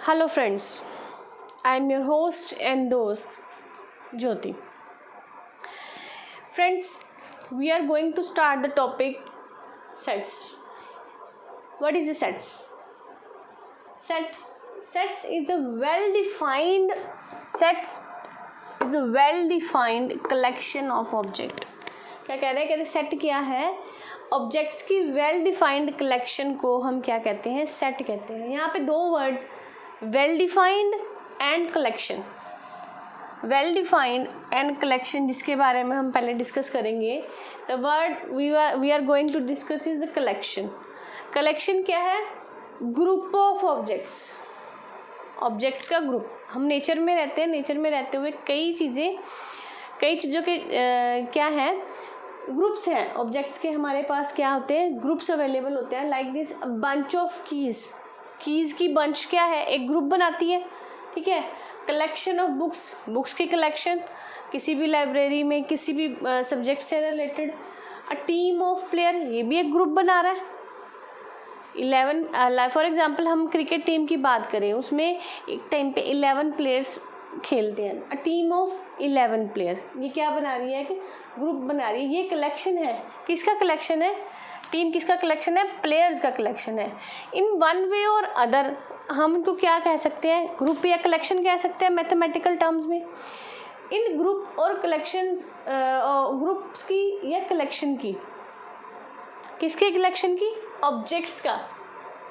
Hello friends, I am your host and dost Jyoti. Friends, we are going to start the topic sets. What is the sets? Sets is a well-defined collection of object. क्या कह रहे हैं set क्या है? Objects की well defined collection को हम क्या कहते हैं? सेट कहते हैं. यहाँ पे दो words well defined and collection. Well defined and collection जिसके बारे में हम पहले डिस्कस करेंगे. The word we are going to discuss is the collection. Collection क्या है? Group of objects. ऑब्जेक्ट्स का ग्रुप. हम नेचर में रहते हैं. नेचर में रहते हुए कई चीज़ों के क्या है? ग्रुप्स हैं. ऑब्जेक्ट्स के हमारे पास क्या होते हैं? ग्रुप्स अवेलेबल होते हैं. Like this bunch of keys की बंच क्या है? एक ग्रुप बनाती है. ठीक है. कलेक्शन ऑफ बुक्स की कलेक्शन किसी भी लाइब्रेरी में किसी भी सब्जेक्ट से related. A team of player ये भी एक ग्रुप बना रहा है. 11 फॉर एग्जांपल हम क्रिकेट टीम की बात करें, उसमें एक टाइम पे 11 प्लेयर्स खेलते हैं. अ टीम ऑफ 11 प्लेयर ये क्या बना रही है? कि ग्रुप बना रही है. ये कलेक्शन है. किसका कलेक्शन है? टीम किसका कलेक्शन है? प्लेयर्स का कलेक्शन है. इन वन वे और अदर हम इनको क्या कह सकते हैं? ग्रुप या कलेक्शन कह सकते हैं मैथमेटिकल टर्म्स में. इन ग्रुप और कलेक्शंस ग्रुप्स की या कलेक्शन की, किसके कलेक्शन की? ऑब्जेक्ट्स का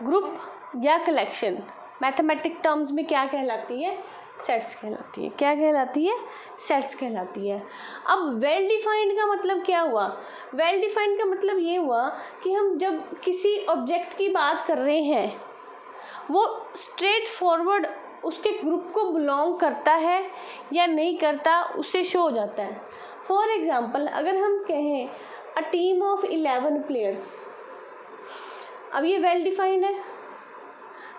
ग्रुप या कलेक्शन मैथमेटिक टर्म्स में क्या कहलाती है? सेट्स कहलाती है. क्या कहलाती है? सेट्स कहलाती है. अब वेल डिफाइंड का मतलब क्या हुआ? वेल डिफाइंड का मतलब ये हुआ कि हम जब किसी ऑब्जेक्ट की बात कर रहे हैं वो स्ट्रेट फॉरवर्ड उसके ग्रुप को बिलोंग करता है या नहीं करता उससे शो हो जाता है. फॉर एग्जांपल अगर हम कहें अ टीम ऑफ 11 प्लेयर्स, अब ये वेल डिफाइंड है.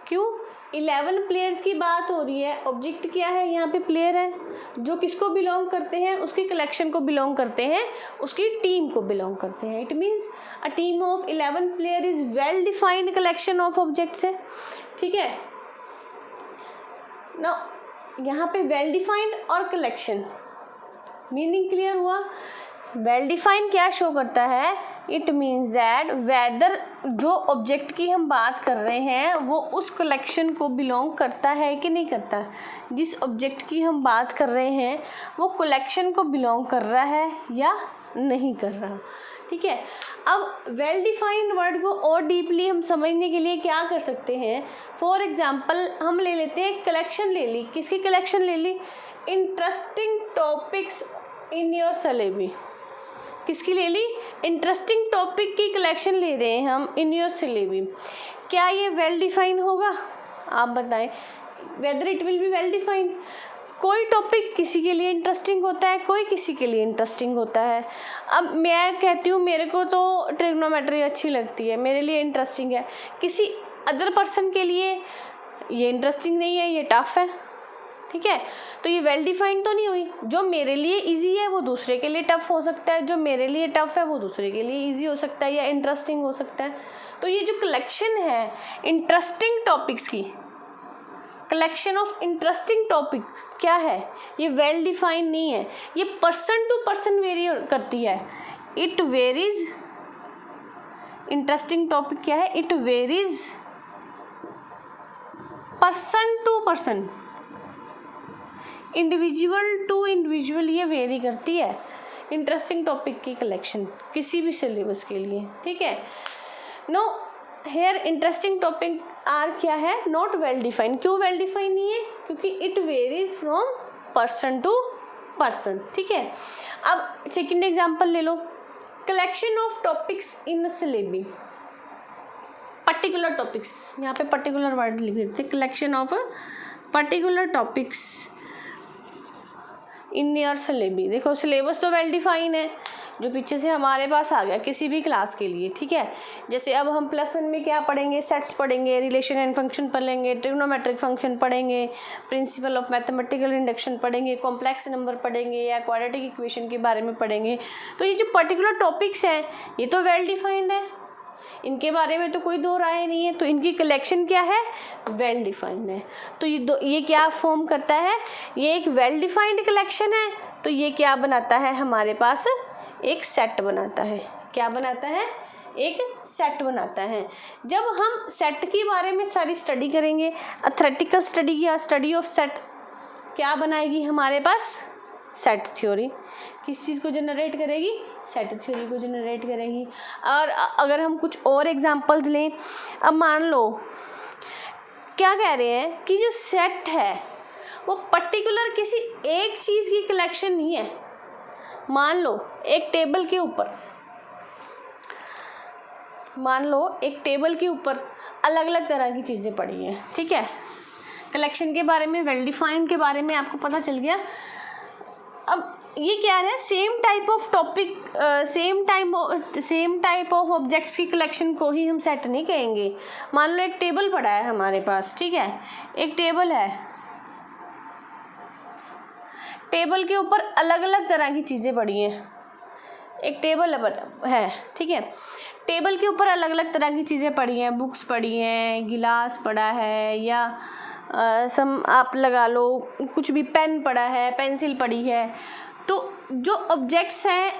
क्यों? 11 प्लेयर्स की बात हो रही है. ऑब्जेक्ट क्या है? यहाँ पे प्लेयर है जो किसको बिलोंग करते हैं? उसकी कलेक्शन को बिलोंग करते हैं, उसकी टीम को बिलोंग करते हैं. It means a team of 11 player is well defined collection of objects है. ठीक है ना. यहाँ पे वेल डिफाइंड और कलेक्शन मीनिंग क्लियर हुआ. वेल डिफाइंड क्या शो करता है? इट मीन्स दैट वेदर जो ऑब्जेक्ट की हम बात कर रहे हैं वो उस कलेक्शन को बिलोंग करता है कि नहीं करता. जिस ऑब्जेक्ट की हम बात कर रहे हैं वो कलेक्शन को बिलोंग कर रहा है या नहीं कर रहा. ठीक है. अब वेल डिफाइंड वर्ड को और डीपली हम समझने के लिए क्या कर सकते हैं? फॉर एग्जांपल हम ले लेते हैं कलेक्शन ले ली. किसकी कलेक्शन ले ली? Interesting topics in your syllabus. किसकी ले ली? इंटरेस्टिंग टॉपिक की कलेक्शन ले रहे हैं हम इन योर सिलेबस. क्या ये वेल डिफाइन होगा? आप बताएं whether it will be well defined. कोई टॉपिक किसी के लिए इंटरेस्टिंग होता है, कोई किसी के लिए इंटरेस्टिंग होता है. अब मैं कहती हूँ मेरे को तो ट्रिग्नोमेट्री अच्छी लगती है, मेरे लिए इंटरेस्टिंग है. किसी अदर पर्सन के लिए ये इंटरेस्टिंग नहीं है, ये टफ है. ठीक है. तो ये वेल डिफाइंड तो नहीं हुई. जो मेरे लिए इजी है वो दूसरे के लिए टफ हो सकता है, जो मेरे लिए टफ है वो दूसरे के लिए इजी हो सकता है या इंटरेस्टिंग हो सकता है. तो ये जो कलेक्शन है इंटरेस्टिंग टॉपिक्स की, कलेक्शन ऑफ इंटरेस्टिंग टॉपिक क्या है? ये वेल डिफाइंड नहीं है. ये पर्सन टू पर्सन वेरी करती है. It varies. इंटरेस्टिंग टॉपिक क्या है? It varies person to person, individual to individual ये वेरी करती है. इंटरेस्टिंग टॉपिक की कलेक्शन किसी भी सिलेबस के लिए. ठीक है. No here interesting topic are क्या है? Not well defined. क्यों वेल डिफाइंड नहीं है? क्योंकि it varies from person to person. ठीक है. अब सेकंड एग्जांपल ले लो. Collection of topics in syllabus. Particular topics, यहाँ पे पर्टिकुलर वर्ड लिख देते हैं. Collection of particular topics in your syllabus. देखो सिलेबस तो वेल डिफाइन है जो पीछे से हमारे पास आ गया किसी भी क्लास के लिए. ठीक है. जैसे अब हम +1 में क्या पढ़ेंगे? सेट्स पढ़ेंगे, रिलेशन एंड फंक्शन पढ़ेंगे, ट्रिग्नोमेट्रिक फंक्शन पढ़ेंगे, प्रिंसिपल ऑफ मैथमेटिकल इंडक्शन पढ़ेंगे, कॉम्प्लेक्स नंबर पढ़ेंगे या क्वाड्रेटिक इक्वेशन के बारे में पढ़ेंगे. तो ये जो पर्टिकुलर टॉपिक्स हैं ये तो वेल डिफाइंड है. इनके बारे में तो कोई दो राय नहीं है, तो इनकी कलेक्शन क्या है, वेल डिफाइंड है। तो ये क्या फॉर्म करता है, ये एक वेल डिफाइंड कलेक्शन है, तो ये क्या बनाता है, हमारे पास एक सेट बनाता है। क्या बनाता है, एक सेट बनाता है। जब हम सेट के बारे में सारी स्टडी करेंगे, अथेरेटिकल स्टडी या स्टडी ऑफ सेट क्या बनाएगी हमारे पास, सेट थ्योरी। किस चीज़ को जनरेट करेगी, सेट थ्योरी को जनरेट करेगी। और अगर हम कुछ और एग्जांपल्स लें, अब मान लो क्या कह रहे हैं कि जो सेट है वो पर्टिकुलर किसी एक चीज़ की कलेक्शन नहीं है। मान लो एक टेबल के ऊपर अलग अलग तरह की चीज़ें पड़ी हैं, ठीक है। कलेक्शन के बारे में, वेल डिफाइंड के बारे में आपको पता चल गया। अब ये क्या है, same type of topic, same type of objects की कलेक्शन को ही हम सेट नहीं कहेंगे। मान लो एक टेबल पड़ा है हमारे पास, ठीक है, एक टेबल है, टेबल के ऊपर अलग अलग तरह की चीज़ें पड़ी हैं। एक टेबल है, ठीक है, टेबल के ऊपर अलग अलग तरह की चीज़ें पड़ी हैं, बुक्स पड़ी हैं, गिलास पड़ा है, या आप लगा लो कुछ भी, पेन पड़ा है, पेंसिल पड़ी है। तो जो ऑब्जेक्ट्स हैं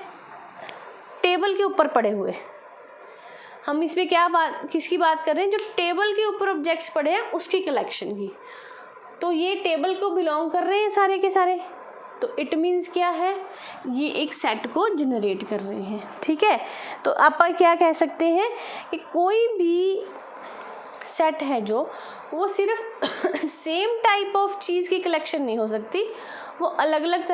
टेबल के ऊपर पड़े हुए, हम इसमें किसकी बात कर रहे हैं, जो टेबल के ऊपर ऑब्जेक्ट्स पड़े हैं उसकी कलेक्शन की। तो ये टेबल को बिलोंग कर रहे हैं सारे के सारे, तो इट मीन्स क्या है, ये एक सेट को जनरेट कर रहे हैं, ठीक है। तो आप क्या कह सकते हैं कि कोई भी सेट है जो, वो सिर्फ सेम टाइप ऑफ चीज़ की कलेक्शन नहीं हो सकती, वो अलग अलग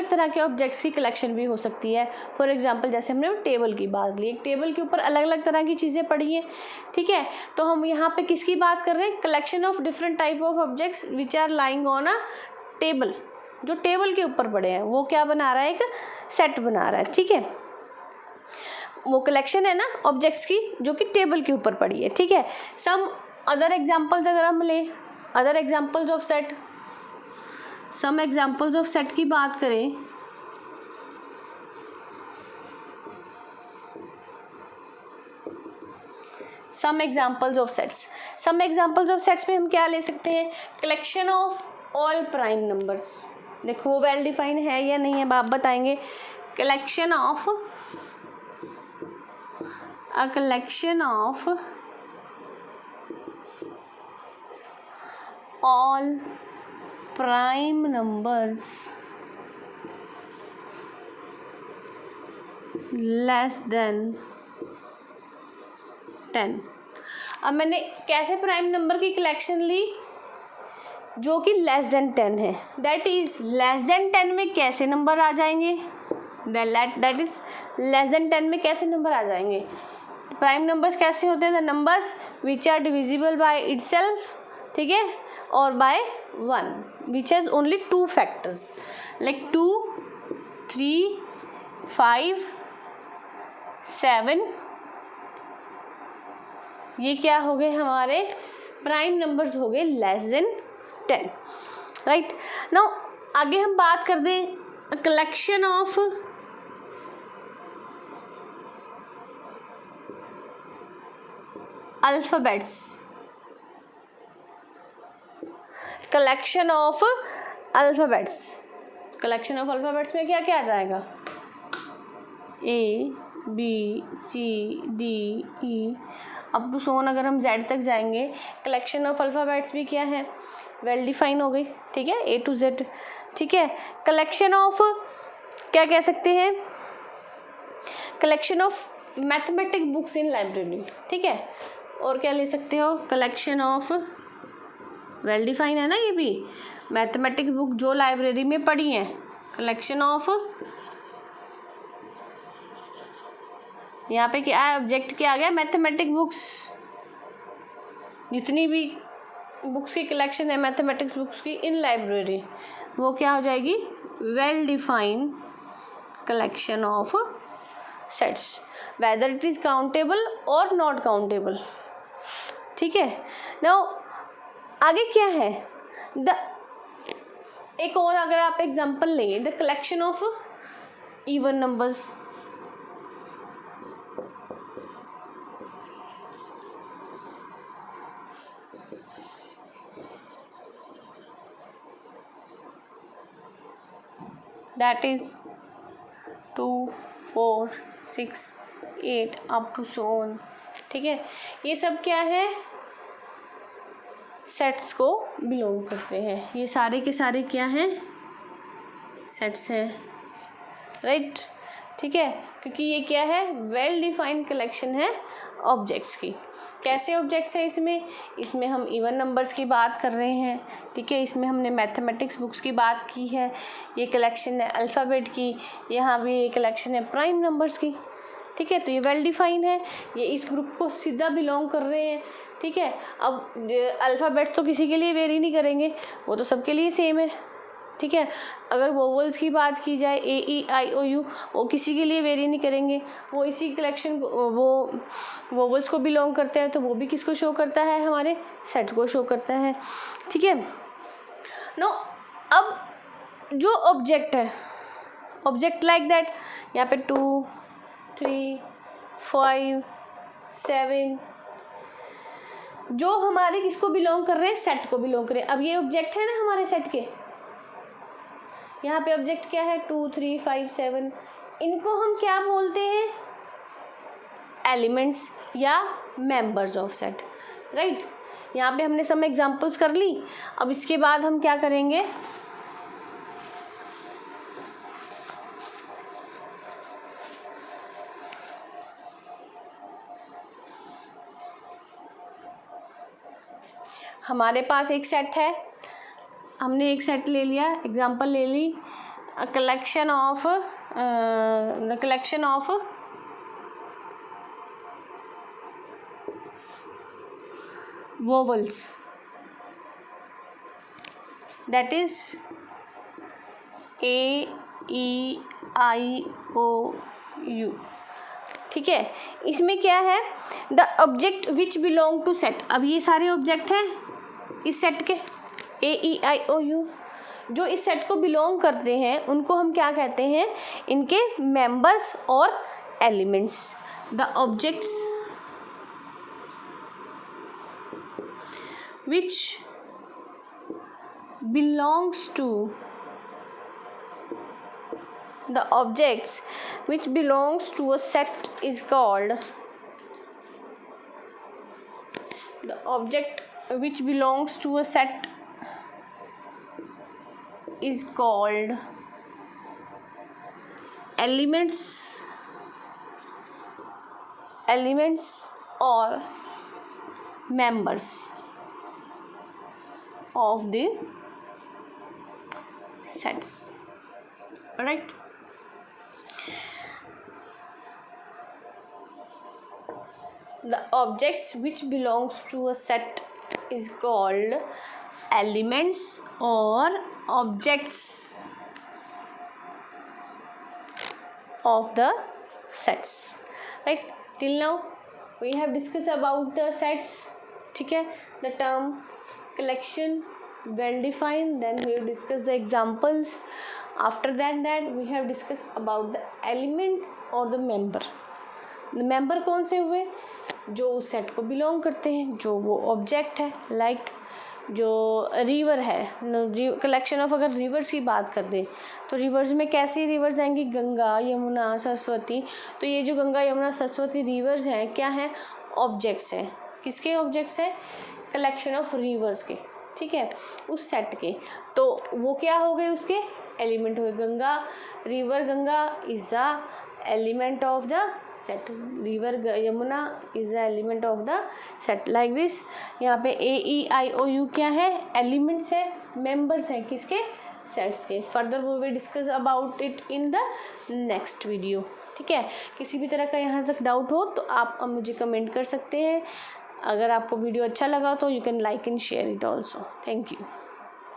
तरह के ऑब्जेक्ट्स की कलेक्शन भी हो सकती है। फॉर एग्जांपल जैसे हमने टेबल की बात ली, एक टेबल के ऊपर अलग अलग तरह की चीज़ें पड़ी हैं, ठीक है। तो हम यहाँ पे किसकी बात कर रहे हैं, collection of different type of objects which are lying on a table. जो टेबल के ऊपर पड़े हैं वो क्या बना रहा है, एक सेट बना रहा है, ठीक है। वो कलेक्शन है ना ऑब्जेक्ट्स की जो कि टेबल के ऊपर पड़ी है, ठीक है। सम अदर एग्जांपल्स अगर हम लें, other examples of set, some examples of set की बात करें, सम एग्जांपल्स ऑफ सेट्स में हम क्या ले सकते हैं, collection of all prime numbers. देखो वो वेल डिफाइन है या नहीं है, आप बताएंगे। Collection of all prime numbers less than 10। अब मैंने कैसे प्राइम नंबर की कलेक्शन ली, जो कि लेस देन 10 है। दैट इज लेस देन 10 में कैसे नंबर आ जाएंगे, दैट इज लेस देन 10 में कैसे नंबर आ जाएंगे। प्राइम नंबर्स कैसे होते हैं, the numbers which are divisible by itself, ठीक है, और by 1 which has only 2 factors, like 2, 3, 5, 7। ये क्या हो गए हमारे प्राइम नंबर्स हो गए लेस देन 10, राइट। नाउ आगे हम बात कर दें collection of alphabets. Collection of alphabets में क्या क्या आ जाएगा, A, B, C, D, E up to सोन। अगर हम Z तक जाएंगे, कलेक्शन ऑफ अल्फ़ाबेट्स भी क्या है, वेल डिफाइन हो गई, ठीक है, A to Z, ठीक है। कलेक्शन ऑफ क्या कह सकते हैं, collection of mathematic books in library, ठीक है। और क्या ले सकते हो, कलेक्शन ऑफ, वेल डिफाइन है ना ये भी, मैथमेटिक बुक जो लाइब्रेरी में पढ़ी हैं। कलेक्शन ऑफ, यहाँ पे क्या है, ऑब्जेक्ट क्या आ गया, मैथमेटिक बुक्स। जितनी भी बुक्स की कलेक्शन है मैथमेटिक्स बुक्स की इन लाइब्रेरी, वो क्या हो जाएगी, well defined collection of sets, whether it is countable और नॉट काउंटेबल, ठीक है। नाउ आगे क्या है, एक और अगर आप एग्जांपल लें, the collection of even numbers. That is 2 4 6 8 up to so on. ठीक है, ये सब क्या है, सेट्स को बिलोंग करते हैं। ये सारे के सारे क्या हैं, सेट्स हैं, राइट। ठीक है, क्योंकि ये क्या है, वेल डिफाइंड कलेक्शन है ऑब्जेक्ट्स की। कैसे ऑब्जेक्ट्स है इसमें हम इवन नंबर्स की बात कर रहे हैं। ठीक है, इसमें हमने मैथमेटिक्स बुक्स की बात की है। ये कलेक्शन है अल्फ़ाबेट की, यहाँ भी ये कलेक्शन है प्राइम नंबर्स की। ठीक है, तो ये वेल डिफाइंड है, ये इस ग्रुप को सीधा बिलोंग कर रहे हैं। ठीक है, अब अल्फ़ाबेट्स तो किसी के लिए वेरी नहीं करेंगे, वो तो सबके लिए सेम है। ठीक है, अगर वोवल्स की बात की जाए AEIOU, वो किसी के लिए वेरी नहीं करेंगे, वो इसी कलेक्शन वो वोवल्स को बिलोंग करते हैं, तो वो भी किसको शो करता है, हमारे सेट को शो करता है। ठीक है, नो अब जो ऑब्जेक्ट है, ऑब्जेक्ट लाइक दैट, यहाँ पे 2 3 5 7 जो हमारे किसको बिलोंग कर रहे हैं, सेट को बिलोंग कर रहे हैं। अब ये ऑब्जेक्ट है ना हमारे सेट के, यहाँ पे ऑब्जेक्ट क्या है, 2 3 5 7, इनको हम क्या बोलते हैं, एलिमेंट्स या मेंबर्स ऑफ सेट, राइट। यहाँ पे हमने सब एग्जांपल्स कर ली। अब इसके बाद हम क्या करेंगे, हमारे पास एक सेट है, हमने एक सेट ले लिया, एग्जांपल ले ली, collection of the collection of vowels, that is AEIOU। ठीक है, इसमें क्या है, the object which belong to set. अब ये सारे ऑब्जेक्ट हैं इस सेट के, AEIOU, जो इस सेट को बिलोंग करते हैं उनको हम क्या कहते हैं, इनके मेंबर्स और elements. The objects which belongs to the objects which belongs to a set is called, the object which belongs to a set is called elements or members of the sets, right। The objects which belongs to a set is called elements or objects of the sets, right। Till now we have discussed about the sets। ठीक है, the term collection well defined, then we have discussed the examples, after that we have discussed about the element or the member। Member कौन से हुए, जो उस set को belong करते हैं, जो वो ऑब्जेक्ट है, लाइक जो रिवर है, कलेक्शन ऑफ, अगर रिवर्स की बात कर दें तो रिवर्स में कैसी रिवर्स आएंगी, गंगा यमुना सरस्वती। तो ये जो गंगा यमुना सरस्वती रिवर्स हैं क्या हैं, ऑब्जेक्ट्स हैं। किसके ऑब्जेक्ट्स हैं, कलेक्शन ऑफ रिवर्स के। ठीक है, उस सेट के, तो वो क्या हो गए, उसके एलिमेंट हो गए। Ganga, river Ganga is the element of the set, river Yamuna is the element of the set, like this। यहाँ पे AEIOU क्या है, elements है, members हैं, किसके, sets के। further we will discuss about it in the next video। ठीक है, किसी भी तरह का यहाँ तक डाउट हो तो आप मुझे कमेंट कर सकते हैं। अगर आपको वीडियो अच्छा लगा तो you can like and share it also। thank you।